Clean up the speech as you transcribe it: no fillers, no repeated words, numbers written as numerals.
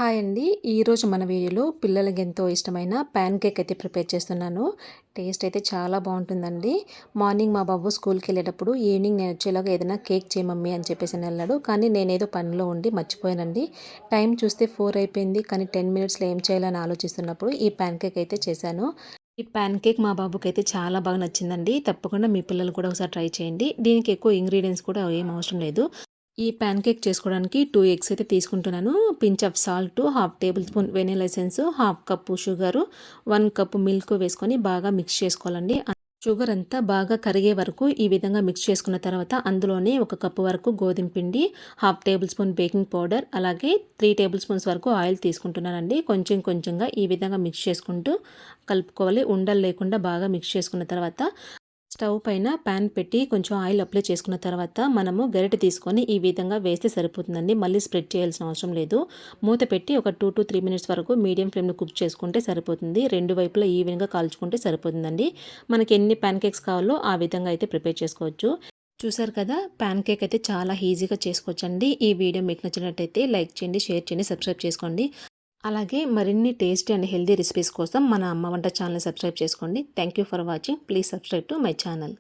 Hi అండి. ఈరోజు మన వీడియోలో పిల్లలకి ఎంతో ఇష్టమైన ప్యాన్ కేక్ అయితే ప్రిపేర్ చేస్తున్నాను. టేస్ట్ అయితే చాలా బాగుంటుందండి. మార్నింగ్ మా బాబు స్కూల్కి వెళ్ళేటప్పుడు ఈవినింగ్ నేను వచ్చేలాగా ఏదైనా కేక్ చేయి మమ్మీ అని చెప్పేసి వెళ్ళాడు. కానీ నేనేదో పనిలో ఉండి మర్చిపోయానండి. టైం చూస్తే 4 అయిపోయింది. కానీ 10 మినిట్స్లో ఏం చేయాలని ఆలోచిస్తున్నప్పుడు ఈ ప్యాన్ కేక్ అయితే చేశాను. ఈ ప్యాన్ కేక్ మా బాబుకి అయితే చాలా బాగా నచ్చిందండి. తప్పకుండా మీ పిల్లలు కూడా ఒకసారి ట్రై చేయండి. దీనికి ఎక్కువ ఇంగ్రీడియంట్స్ కూడా ఏం అవసరం లేదు. ఈ ప్యాన్ కేక్ చేసుకోవడానికి 2 ఎగ్స్ అయితే తీసుకుంటున్నాను. Pinch of salt, half table spoon vanilla essence, half cup sugar, 1 cup milk వేసుకొని బాగా మిక్స్ చేసుకోవాలండి. షుగర్ అంతా బాగా కరిగే వరకు ఈ విధంగా మిక్స్ చేసుకున్న తర్వాత అందులోనే 1 కప్పు వరకు గోధుమ పిండి, half table spoon baking powder, అలాగే 3 టేబుల్ స్పూన్స్ వరకు ఆయిల్ తీసుకుంటున్నానండి. కొంచెం కొంచెంగా ఈ విధంగా మిక్స్ చేసుకుంటూ కలుపుకోవాలి. ఉండలు లేకుండా బాగా మిక్స్ చేసుకున్న తర్వాత స్టవ్ పైన ప్యాన్ పెట్టి కొంచెం ఆయిల్ అప్లై చేసుకున్న తర్వాత మనము గరిటె తీసుకొని ఈ విధంగా వేస్తే సరిపోతుందండి. మళ్ళీ స్ప్రెడ్ చేయాల్సిన అవసరం లేదు. మూత పెట్టి ఒక 2 to 3 మినిట్స్ వరకు మీడియం ఫ్లేమ్లో కుక్ చేసుకుంటే సరిపోతుంది. రెండు వైపులా ఈవెన్గా కాల్చుకుంటే సరిపోతుందండి. మనకి ఎన్ని ప్యాన్ కేక్స్ కావాలో ఆ విధంగా అయితే ప్రిపేర్ చేసుకోవచ్చు. చూసారు కదా, ప్యాన్ కేక్ అయితే చాలా ఈజీగా చేసుకోవచ్చండి. ఈ వీడియో మీకు నచ్చినట్టయితే లైక్ చేయండి, షేర్ చేయండి, సబ్స్క్రైబ్ చేసుకోండి. అలాగే మరిన్ని టేస్టీ అండ్ హెల్తీ రెసిపీస్ కోసం మన అమ్మ వంట ఛానల్ సబ్స్క్రైబ్ చేసుకోండి. Thank you for watching. Please subscribe to my channel.